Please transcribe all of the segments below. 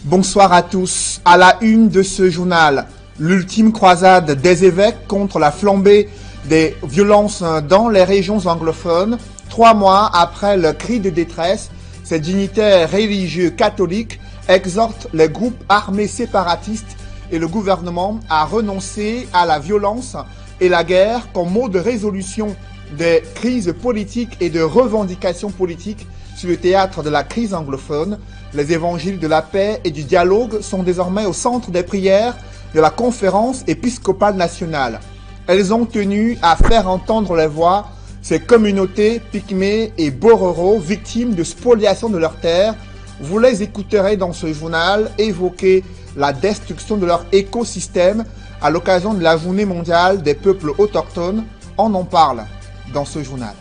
Bonsoir à tous. À la une de ce journal, l'ultime croisade des évêques contre la flambée des violences dans les régions anglophones. 3 mois après le cri de détresse, ces dignitaires religieux catholiques exhortent les groupes armés séparatistes et le gouvernement à renoncer à la violence et la guerre comme mot de résolution des crises politiques et de revendications politiques sur le théâtre de la crise anglophone. Les évangiles de la paix et du dialogue sont désormais au centre des prières de la conférence épiscopale nationale. Elles ont tenu à faire entendre les voix ces communautés pygmées et bororo victimes de spoliation de leurs terres. Vous les écouterez dans ce journal évoquer la destruction de leur écosystème à l'occasion de la journée mondiale des peuples autochtones. On en parle dans ce journal.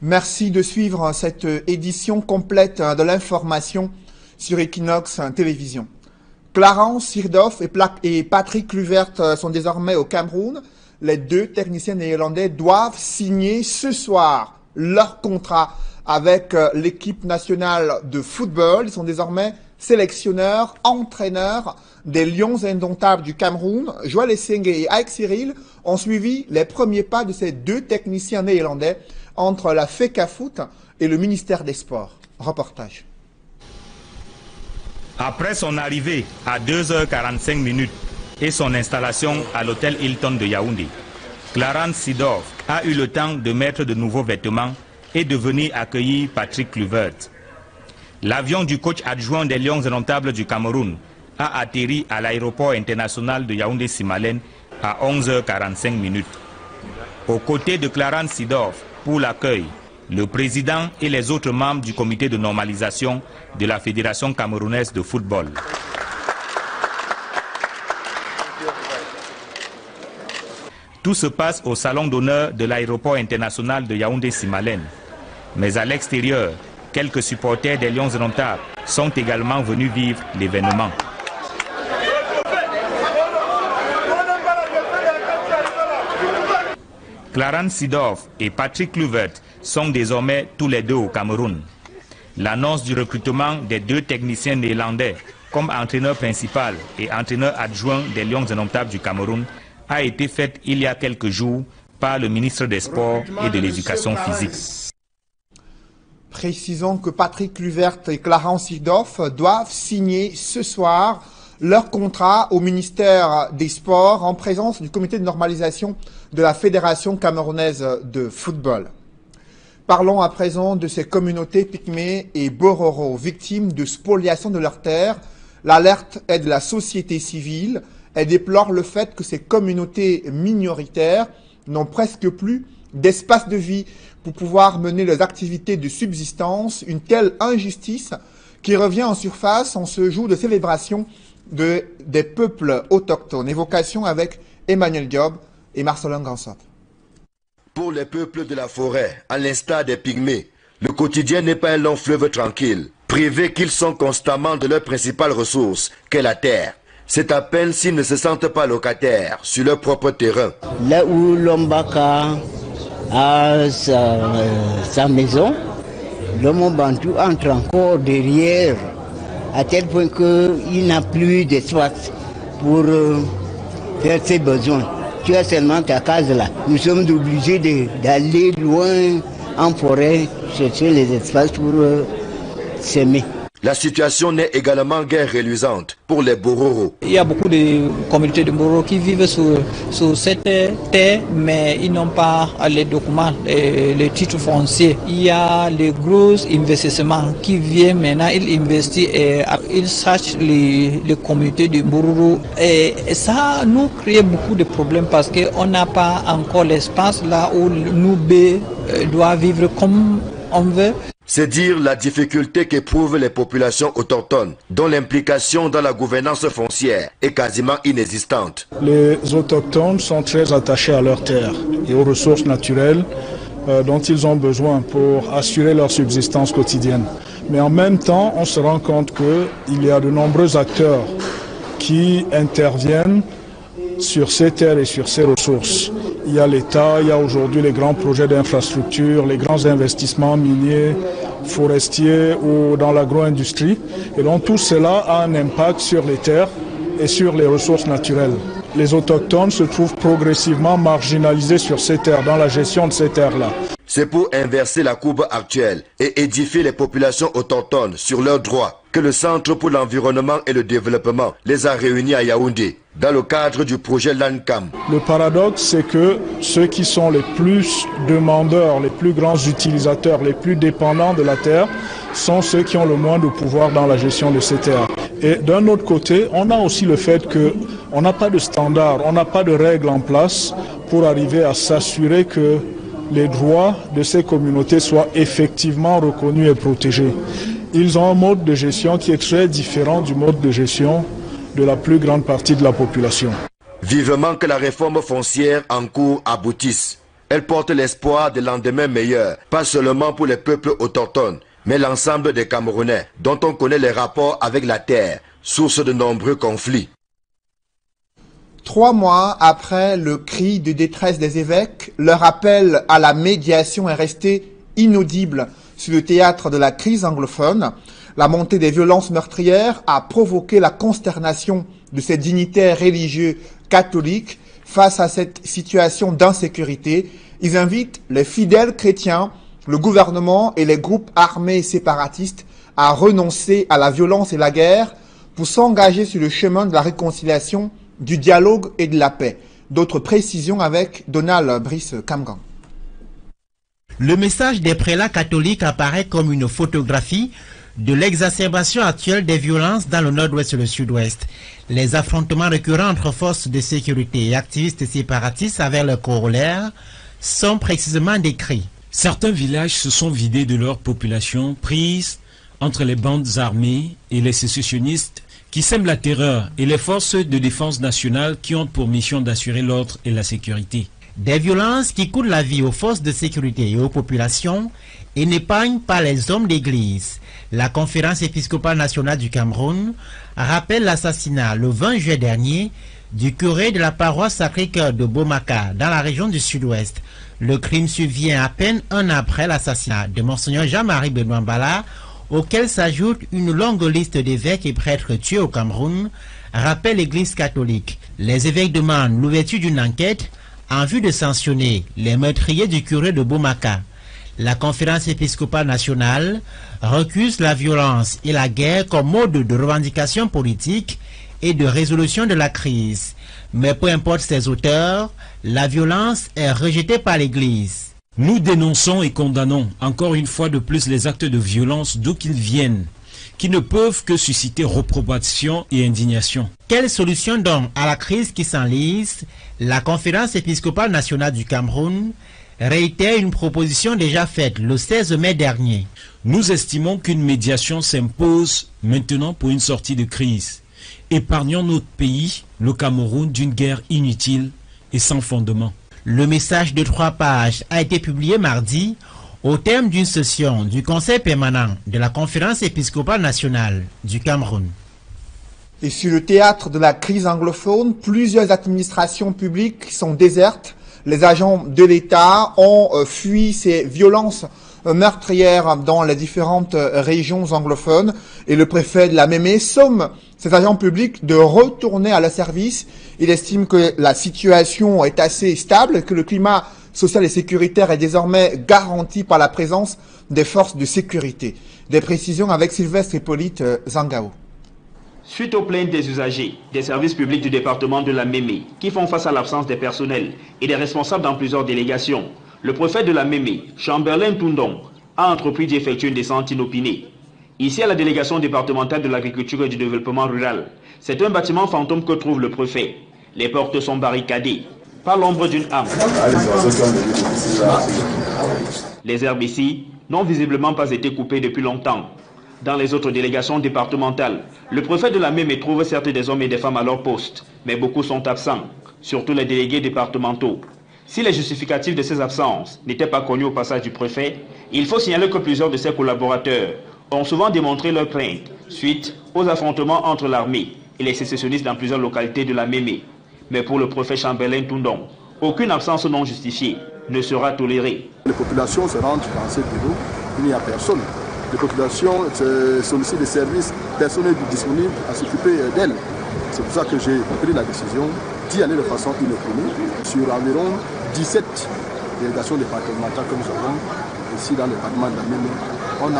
Merci de suivre cette édition complète de l'information sur Equinox Télévision. Clarence Seedorf et Patrick Kluivert sont désormais au Cameroun. Les 2 techniciens néerlandais doivent signer ce soir leur contrat avec l'équipe nationale de football. Ils sont désormais sélectionneurs, entraîneurs des Lions indomptables du Cameroun. Joël Essenge et Ike Cyril ont suivi les premiers pas de ces 2 techniciens néerlandais entre la FECAFOOT et le ministère des Sports. Reportage. Après son arrivée à 2h45 et son installation à l'hôtel Hilton de Yaoundé, Clarence Seedorf a eu le temps de mettre de nouveaux vêtements et de venir accueillir Patrick Kluivert. L'avion du coach adjoint des Lions indomptables du Cameroun a atterri à l'aéroport international de Yaoundé-Simalène à 11h45. Aux côtés de Clarence Seedorf, pour l'accueil, le président et les autres membres du comité de normalisation de la Fédération camerounaise de football. Tout se passe au salon d'honneur de l'aéroport international de Yaoundé-Simalène. Mais à l'extérieur, quelques supporters des Lions indomptables sont également venus vivre l'événement. Clarence Seedorf et Patrick Kluivert sont désormais tous les 2 au Cameroun. L'annonce du recrutement des 2 techniciens néerlandais comme entraîneur principal et entraîneur adjoint des Lions indomptables du Cameroun a été faite il y a quelques jours par le ministre des Sports et de l'Éducation physique. Précisons que Patrick Kluivert et Clarence Seedorf doivent signer ce soir leur contrat au ministère des Sports en présence du comité de normalisation de la Fédération camerounaise de football. Parlons à présent de ces communautés pygmées et bororo, victimes de spoliation de leurs terres. L'alerte est de la société civile. Elle déplore le fait que ces communautés minoritaires n'ont presque plus d'espace de vie pour pouvoir mener leurs activités de subsistance. Une telle injustice qui revient en surface en ce jour de célébration des peuples autochtones. Évocation avec Emmanuel Diop et Marcelin Gansop. Pour les peuples de la forêt, à l'instar des pygmées, le quotidien n'est pas un long fleuve tranquille, privés qu'ils sont constamment de leur principale ressource, qu'est la terre. C'est à peine s'ils ne se sentent pas locataires sur leur propre terrain. Là où l'Ombaka a sa maison, l'homme bantou entre encore derrière, à tel point qu'il n'a plus d'espace pour faire ses besoins. Tu as seulement ta case là. Nous sommes obligés d'aller loin en forêt chercher les espaces pour s'aimer. La situation n'est également guère reluisante pour les bororo. Il y a beaucoup de communautés de bororo qui vivent sur cette terre, mais ils n'ont pas les documents, les titres fonciers. Il y a les gros investissements qui viennent maintenant, ils investissent et ils sachent les communautés de bororo. Et ça nous crée beaucoup de problèmes parce qu'on n'a pas encore l'espace là où nous doit vivre comme on veut. C'est dire la difficulté qu'éprouvent les populations autochtones, dont l'implication dans la gouvernance foncière est quasiment inexistante. Les autochtones sont très attachés à leurs terres et aux ressources naturelles dont ils ont besoin pour assurer leur subsistance quotidienne. Mais en même temps, on se rend compte qu'il y a de nombreux acteurs qui interviennent sur ces terres et sur ces ressources. Il y a l'État, il y a aujourd'hui les grands projets d'infrastructure, les grands investissements miniers, forestiers ou dans l'agro-industrie. Et donc tout cela a un impact sur les terres et sur les ressources naturelles. Les autochtones se trouvent progressivement marginalisés sur ces terres, dans la gestion de ces terres-là. C'est pour inverser la courbe actuelle et édifier les populations autochtones sur leurs droits que le Centre pour l'environnement et le développement les a réunis à Yaoundé dans le cadre du projet LANCAM. Le paradoxe, c'est que ceux qui sont les plus demandeurs, les plus grands utilisateurs, les plus dépendants de la terre sont ceux qui ont le moins de pouvoir dans la gestion de ces terres. Et d'un autre côté, on a aussi le fait qu'on n'a pas de standard, on n'a pas de règles en place pour arriver à s'assurer que les droits de ces communautés soient effectivement reconnus et protégés. Ils ont un mode de gestion qui est très différent du mode de gestion de la plus grande partie de la population. Vivement que la réforme foncière en cours aboutisse. Elle porte l'espoir de lendemains meilleurs, pas seulement pour les peuples autochtones, mais l'ensemble des Camerounais, dont on connaît les rapports avec la terre, source de nombreux conflits. 3 mois après le cri de détresse des évêques, leur appel à la médiation est resté inaudible sur le théâtre de la crise anglophone. La montée des violences meurtrières a provoqué la consternation de ces dignitaires religieux catholiques face à cette situation d'insécurité. Ils invitent les fidèles chrétiens, le gouvernement et les groupes armés séparatistes à renoncer à la violence et la guerre pour s'engager sur le chemin de la réconciliation, du dialogue et de la paix. D'autres précisions avec Donald Brice Kamgan. Le message des prélats catholiques apparaît comme une photographie de l'exacerbation actuelle des violences dans le nord-ouest et le sud-ouest. Les affrontements récurrents entre forces de sécurité et activistes séparatistes avec leurs corollaires sont précisément décrits. Certains villages se sont vidés de leur population, prise entre les bandes armées et les sécessionnistes qui sèment la terreur et les forces de défense nationale qui ont pour mission d'assurer l'ordre et la sécurité. Des violences qui coûtent la vie aux forces de sécurité et aux populations et n'épargnent pas les hommes d'église. La conférence épiscopale nationale du Cameroun rappelle l'assassinat le 20 juillet dernier du curé de la paroisse Sacré-Cœur de Bomaka dans la région du sud-ouest. Le crime survient à peine un an après l'assassinat de Monseigneur Jean-Marie Benoît Mbala, auquel s'ajoute une longue liste d'évêques et prêtres tués au Cameroun, rappelle l'Église catholique. Les évêques demandent l'ouverture d'une enquête en vue de sanctionner les meurtriers du curé de Bomaka. La conférence épiscopale nationale recuse la violence et la guerre comme mode de revendication politique et de résolution de la crise. Mais peu importe ses auteurs, la violence est rejetée par l'Église. Nous dénonçons et condamnons encore une fois de plus les actes de violence d'où qu'ils viennent, qui ne peuvent que susciter reprobation et indignation. Quelle solution donc à la crise qui s'enlise? La conférence épiscopale nationale du Cameroun réitère une proposition déjà faite le 16 mai dernier. Nous estimons qu'une médiation s'impose maintenant pour une sortie de crise. Épargnons notre pays, le Cameroun, d'une guerre inutile et sans fondement. Le message de 3 pages a été publié mardi au terme d'une session du Conseil permanent de la Conférence épiscopale nationale du Cameroun. Et sur le théâtre de la crise anglophone, plusieurs administrations publiques sont désertes. Les agents de l'État ont fui ces violences meurtrières dans les différentes régions anglophones et le préfet de la Mémé somme ces agents publics de retourner à leur service. Il estime que la situation est assez stable et que le climat social et sécuritaire est désormais garanti par la présence des forces de sécurité. Des précisions avec Sylvestre Hippolyte Zangao. Suite aux plaintes des usagers, des services publics du département de la Mémé, qui font face à l'absence des personnels et des responsables dans plusieurs délégations, le préfet de la Mémé, Chamberlain Toundon, a entrepris d'effectuer une descente inopinée. Ici, à la délégation départementale de l'agriculture et du développement rural, c'est un bâtiment fantôme que trouve le préfet. Les portes sont barricadées par l'ombre d'une arme. Les herbes ici n'ont visiblement pas été coupées depuis longtemps. Dans les autres délégations départementales, le préfet de la Mémé trouve certes des hommes et des femmes à leur poste, mais beaucoup sont absents, surtout les délégués départementaux. Si les justificatifs de ces absences n'étaient pas connus au passage du préfet, il faut signaler que plusieurs de ses collaborateurs ont souvent démontré leur crainte suite aux affrontements entre l'armée et les sécessionnistes dans plusieurs localités de la Mémé. Mais pour le prophète Chamberlain Toundong, aucune absence non justifiée ne sera tolérée. Les populations se rendent dans ces bureaux, il n'y a personne. Les populations sollicitent des services personnels disponibles à s'occuper d'elles. C'est pour ça que j'ai pris la décision d'y aller de façon inopprimée. Sur environ 17 délégations départementales que nous avons ici dans le département de la Mémé, on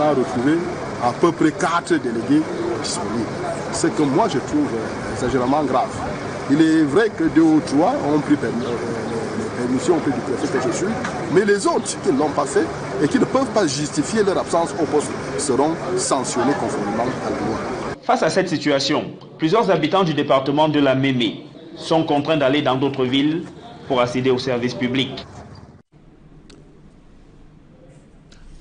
a retrouvé à peu près 4 délégués disponibles. Ce que moi je trouve exagérément grave. Il est vrai que 2 ou 3 ont pris permission auprès du préfet que je suis, mais les autres qui ne l'ont pas fait et qui ne peuvent pas justifier leur absence au poste seront sanctionnés conformément à la loi. Face à cette situation, plusieurs habitants du département de la Mémé sont contraints d'aller dans d'autres villes pour accéder aux services publics.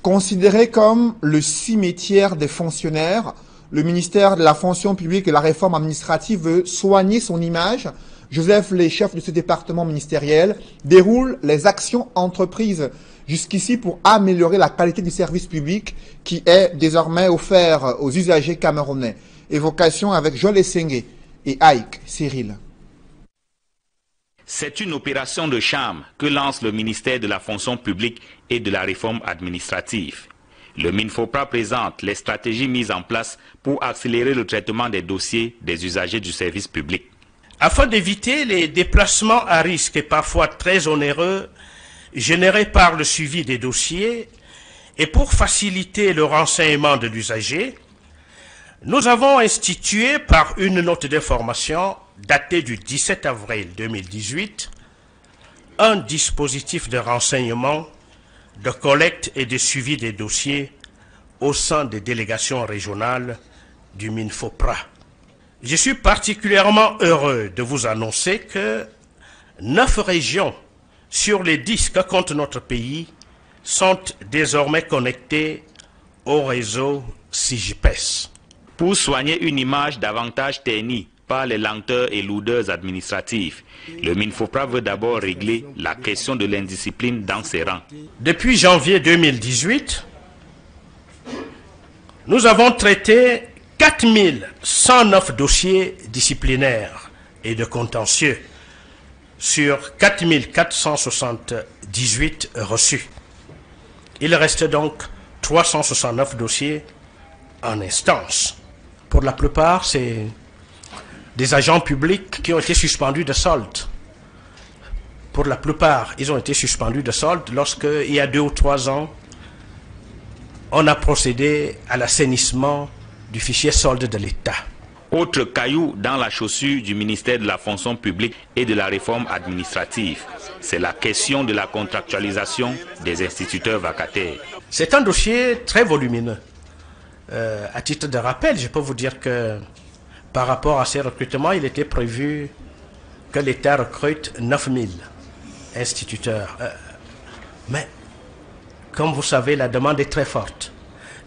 Considéré comme le cimetière des fonctionnaires, le ministère de la fonction publique et la réforme administrative veut soigner son image. Joseph, les chefs de ce département ministériel, déroulent les actions entreprises jusqu'ici pour améliorer la qualité du service public qui est désormais offert aux usagers camerounais. Évocation avec Joël Essengue et Aïk Cyril. C'est une opération de charme que lance le ministère de la fonction publique et de la réforme administrative. Le MINFOPRA présente les stratégies mises en place pour accélérer le traitement des dossiers des usagers du service public. Afin d'éviter les déplacements à risque et parfois très onéreux générés par le suivi des dossiers et pour faciliter le renseignement de l'usager, nous avons institué par une note d'information datée du 17 avril 2018 un dispositif de renseignement, de collecte et de suivi des dossiers au sein des délégations régionales du MINFOPRA. Je suis particulièrement heureux de vous annoncer que 9 régions sur les 10 que compte notre pays sont désormais connectées au réseau SIGPES. Pour soigner une image davantage ternie par les lenteurs et lourdeurs administratives, le MINFOPRA veut d'abord régler la question de l'indiscipline dans ses rangs. Depuis janvier 2018, nous avons traité 4109 dossiers disciplinaires et de contentieux sur 4478 reçus. Il reste donc 369 dossiers en instance. Pour la plupart, c'est des agents publics qui ont été suspendus de solde. Pour la plupart, ils ont été suspendus de solde lorsqu'il y a 2 ou 3 ans, on a procédé à l'assainissement du fichier solde de l'État. Autre caillou dans la chaussure du ministère de la fonction publique et de la réforme administrative, c'est la question de la contractualisation des instituteurs vacataires. C'est un dossier très volumineux. À titre de rappel, je peux vous dire que par rapport à ces recrutements, il était prévu que l'État recrute 9000 instituteurs. Mais, comme vous savez, la demande est très forte.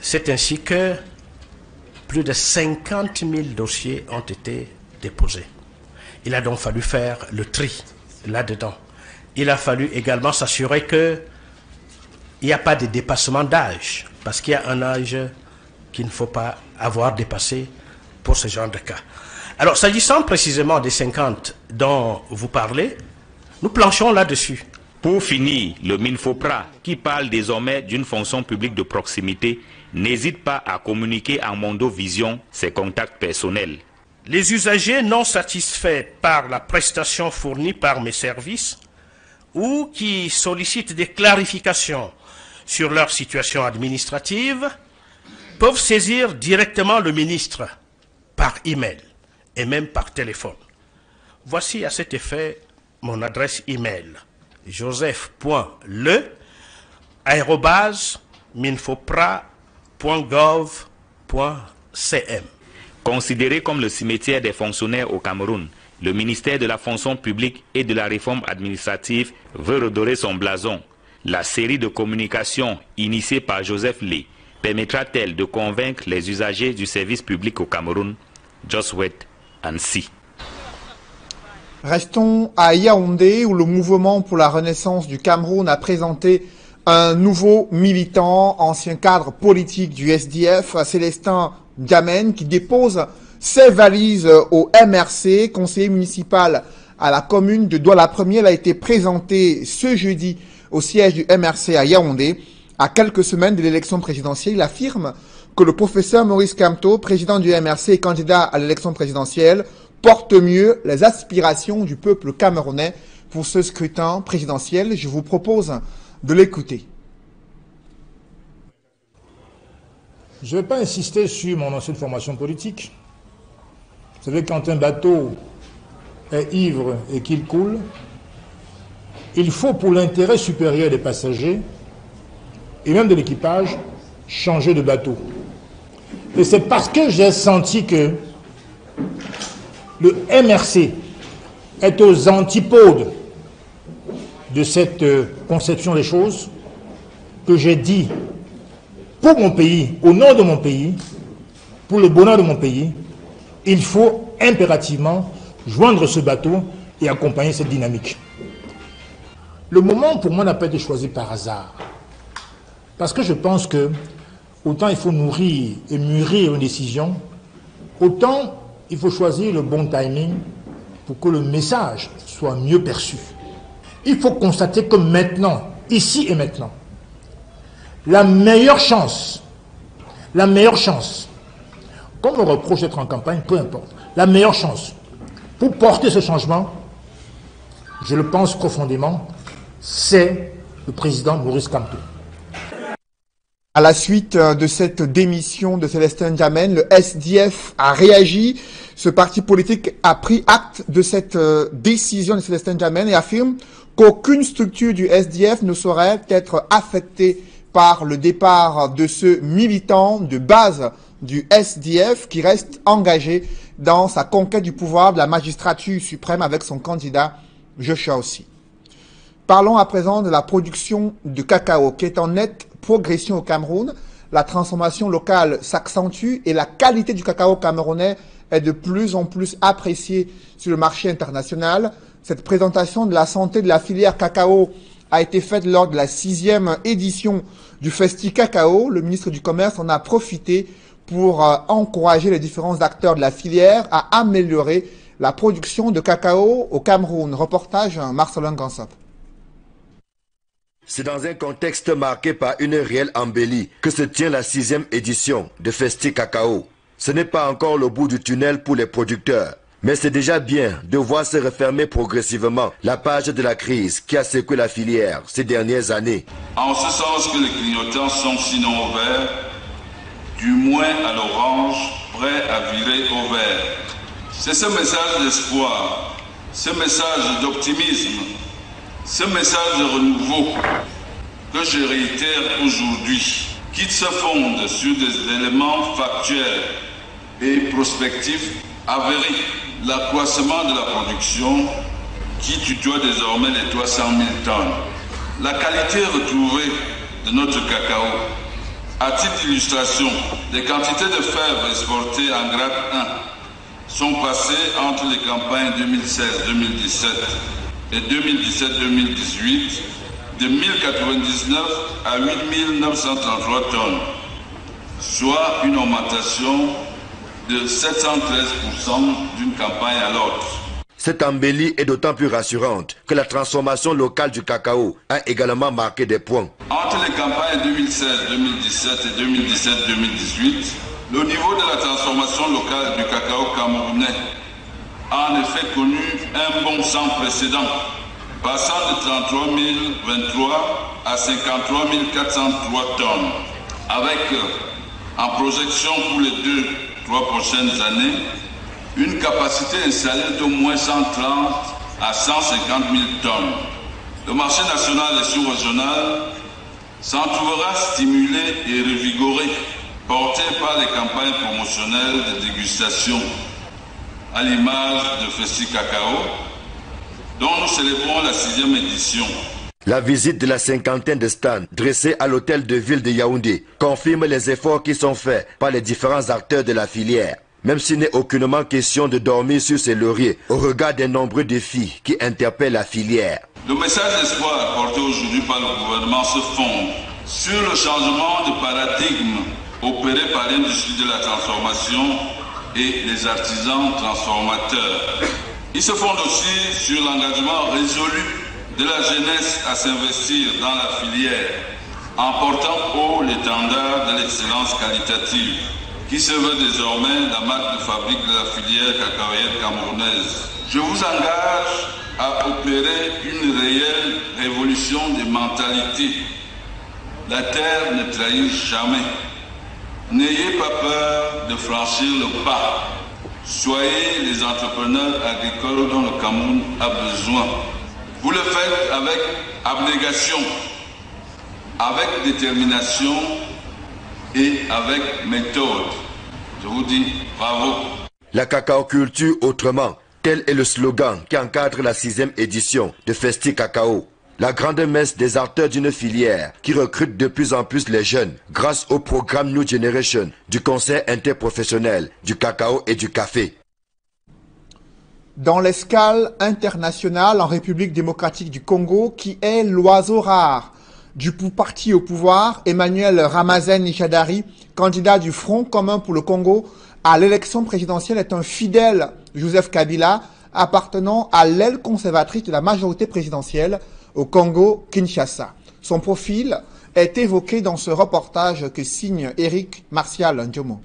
C'est ainsi que plus de 50 000 dossiers ont été déposés. Il a donc fallu faire le tri là-dedans. Il a fallu également s'assurer qu'il n'y a pas de dépassement d'âge, parce qu'il y a un âge qu'il ne faut pas avoir dépassé pour ce genre de cas. Alors, s'agissant précisément des 50 dont vous parlez, nous planchons là-dessus. Pour finir, le MINFOPRA, qui parle désormais d'une fonction publique de proximité, n'hésite pas à communiquer en mondovision ses contacts personnels. Les usagers non satisfaits par la prestation fournie par mes services ou qui sollicitent des clarifications sur leur situation administrative peuvent saisir directement le ministre par email et même par téléphone. Voici à cet effet mon adresse email: joseph.le@minfopra.gov.cm. Considéré comme le cimetière des fonctionnaires au Cameroun, le ministère de la fonction publique et de la réforme administrative veut redorer son blason. La série de communications initiée par Joseph Lé permettra-t-elle de convaincre les usagers du service public au Cameroun? Just wait and see. Restons à Yaoundé où le mouvement pour la renaissance du Cameroun a présenté un nouveau militant, ancien cadre politique du SDF, Célestin Diamène, qui dépose ses valises au MRC, conseiller municipal à la commune de Douala-Première, a été présenté ce jeudi au siège du MRC à Yaoundé. À quelques semaines de l'élection présidentielle, il affirme que le professeur Maurice Kamto, président du MRC et candidat à l'élection présidentielle, porte mieux les aspirations du peuple camerounais pour ce scrutin présidentiel. Je vous propose de l'écouter. Je ne vais pas insister sur mon ancienne formation politique. Vous savez, quand un bateau est ivre et qu'il coule, il faut, pour l'intérêt supérieur des passagers et même de l'équipage, changer de bateau. Et c'est parce que j'ai senti que le MRC est aux antipodes de cette conception des choses que j'ai dit, pour mon pays, au nom de mon pays, pour le bonheur de mon pays, il faut impérativement joindre ce bateau et accompagner cette dynamique. Le moment pour moi n'a pas été choisi par hasard. Parce que je pense que autant il faut nourrir et mûrir une décision, autant il faut choisir le bon timing pour que le message soit mieux perçu. Il faut constater que maintenant, ici et maintenant, la meilleure chance, comme on reproche d'être en campagne, peu importe, la meilleure chance pour porter ce changement, je le pense profondément, c'est le président Maurice Kamto. À la suite de cette démission de Célestin Djamène, le SDF a réagi. Ce parti politique a pris acte de cette décision de Célestin Djamène et affirme qu'aucune structure du SDF ne saurait être affectée par le départ de ce militant de base du SDF qui reste engagé dans sa conquête du pouvoir de la magistrature suprême avec son candidat Joshua aussi. Parlons à présent de la production de cacao qui est en nette progression au Cameroun. La transformation locale s'accentue et la qualité du cacao camerounais est de plus en plus appréciée sur le marché international. Cette présentation de la santé de la filière cacao a été faite lors de la 6e édition du Festi Cacao. Le ministre du Commerce en a profité pour encourager les différents acteurs de la filière à améliorer la production de cacao au Cameroun. Reportage Marcelin Gansop. C'est dans un contexte marqué par une réelle embellie que se tient la 6e édition de Festi Cacao. Ce n'est pas encore le bout du tunnel pour les producteurs, mais c'est déjà bien de voir se refermer progressivement la page de la crise qui a secoué la filière ces dernières années. En ce sens que les clignotants sont sinon au vert, du moins à l'orange, prêts à virer au vert. C'est ce message d'espoir, ce message d'optimisme, ce message de renouveau que je réitère aujourd'hui, qui se fonde sur des éléments factuels et prospectifs avérés. L'accroissement de la production qui tutoie désormais les 300 000 tonnes. La qualité retrouvée de notre cacao. À titre d'illustration, les quantités de fèves exportées en grade 1 sont passées entre les campagnes 2016-2017 et 2017-2018 de 1099 à 8933 tonnes, soit une augmentation de 713% d'une campagne à l'autre. Cette embellie est d'autant plus rassurante que la transformation locale du cacao a également marqué des points. Entre les campagnes 2016-2017 et 2017-2018, le niveau de la transformation locale du cacao camerounais a en effet connu un bond sans précédent, passant de 33 023 à 53 403 tonnes, avec en projection pour les 2-3 prochaines années, une capacité installée d'au moins 130 à 150 000 tonnes. Le marché national et sous-régional s'en trouvera stimulé et revigoré, porté par les campagnes promotionnelles de dégustation, à l'image de Festi Cacao, dont nous célébrons la 6e édition. La visite de la cinquantaine de stands dressés à l'hôtel de ville de Yaoundé confirme les efforts qui sont faits par les différents acteurs de la filière, même s'il n'est aucunement question de dormir sur ses lauriers au regard des nombreux défis qui interpellent la filière. Le message d'espoir apporté aujourd'hui par le gouvernement se fonde sur le changement de paradigme opéré par l'industrie de la transformation et les artisans transformateurs. Ils se fondent aussi sur l'engagement résolu de la jeunesse à s'investir dans la filière, en portant haut l'étendard de l'excellence qualitative, qui se veut désormais la marque de fabrique de la filière cacaoyère camerounaise. Je vous engage à opérer une réelle révolution des mentalités. La terre ne trahit jamais. N'ayez pas peur de franchir le pas. Soyez les entrepreneurs agricoles dont le Cameroun a besoin. Vous le faites avec abnégation, avec détermination et avec méthode. Je vous dis bravo. La cacaoculture autrement, tel est le slogan qui encadre la 6e édition de Festi Cacao. La grande messe des acteurs d'une filière qui recrute de plus en plus les jeunes grâce au programme New Generation du Conseil interprofessionnel du cacao et du café. Dans l'escale internationale en République démocratique du Congo, qui est l'oiseau rare du parti au pouvoir, Emmanuel Ramazani Shadary, candidat du Front commun pour le Congo à l'élection présidentielle, est un fidèle Joseph Kabila appartenant à l'aile conservatrice de la majorité présidentielle au Congo-Kinshasa. Son profil est évoqué dans ce reportage que signe Eric Martial Ndjomo.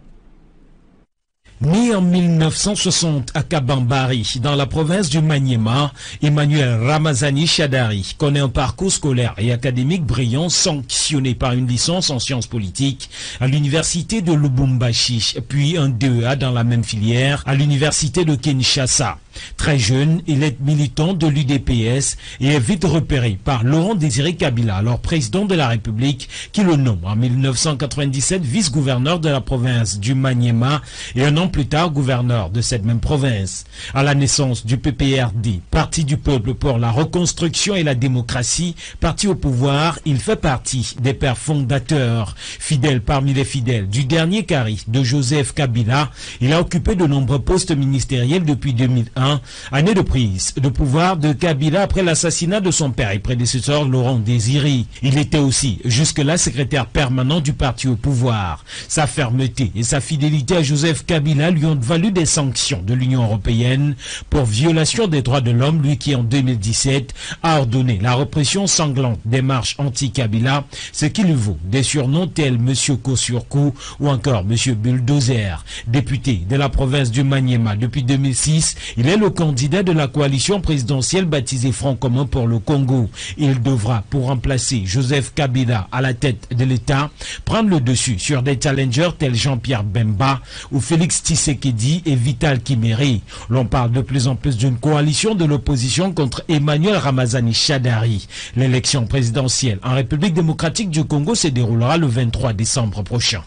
Né en 1960 à Kabambari, dans la province du Maniema, Emmanuel Ramazani Shadary connaît un parcours scolaire et académique brillant, sanctionné par une licence en sciences politiques à l'université de Lubumbashi, puis un DEA dans la même filière à l'université de Kinshasa. Très jeune, il est militant de l'UDPS et est vite repéré par Laurent-Désiré Kabila, alors président de la République, qui le nomme en 1997 vice-gouverneur de la province du Maniema et un an plus tard gouverneur de cette même province. À la naissance du PPRD, Parti du peuple pour la reconstruction et la démocratie, parti au pouvoir, il fait partie des pères fondateurs. Fidèle parmi les fidèles du dernier carré de Joseph Kabila, il a occupé de nombreux postes ministériels depuis 2001, année de prise de pouvoir de Kabila après l'assassinat de son père et prédécesseur Laurent Désiré. Il était aussi jusque-là secrétaire permanent du parti au pouvoir. Sa fermeté et sa fidélité à Joseph Kabila lui ont valu des sanctions de l'Union européenne pour violation des droits de l'homme, lui qui en 2017 a ordonné la répression sanglante des marches anti-Kabila, ce qui lui vaut des surnoms tels Monsieur Kosurkou ou encore Monsieur Bulldozer. Député de la province du Maniema depuis 2006, il est le candidat de la coalition présidentielle baptisée Front commun pour le Congo. Il devra, pour remplacer Joseph Kabila à la tête de l'État, prendre le dessus sur des challengers tels Jean-Pierre Bemba ou Félix Tshisekedi et Vital Kimere. L'on parle de plus en plus d'une coalition de l'opposition contre Emmanuel Ramazani Shadary. L'élection présidentielle en République démocratique du Congo se déroulera le 23 décembre prochain.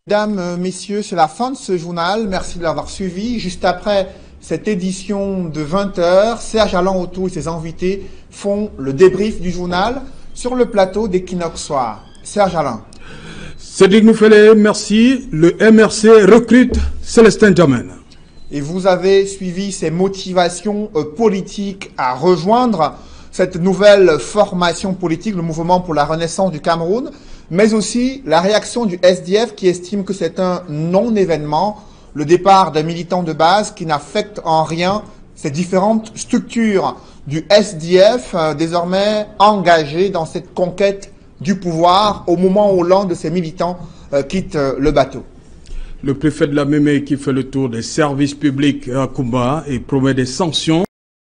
Mesdames, messieurs, c'est la fin de ce journal. Merci de l'avoir suivi. Juste après cette édition de 20h, Serge Alain Autou et ses invités font le débrief du journal sur le plateau d'Equinox Soir. Serge Alain. Cédric Mouffelé, merci. Le MRC recrute Célestin Diamène. Et vous avez suivi ses motivations politiques à rejoindre cette nouvelle formation politique, le mouvement pour la renaissance du Cameroun, mais aussi la réaction du SDF qui estime que c'est un non-événement, le départ d'un militant de base qui n'affecte en rien ces différentes structures du SDF, désormais engagées dans cette conquête du pouvoir au moment où l'un de ces militants quitte le bateau. Le préfet de la Mémé qui fait le tour des services publics à Kumba et promet des sanctions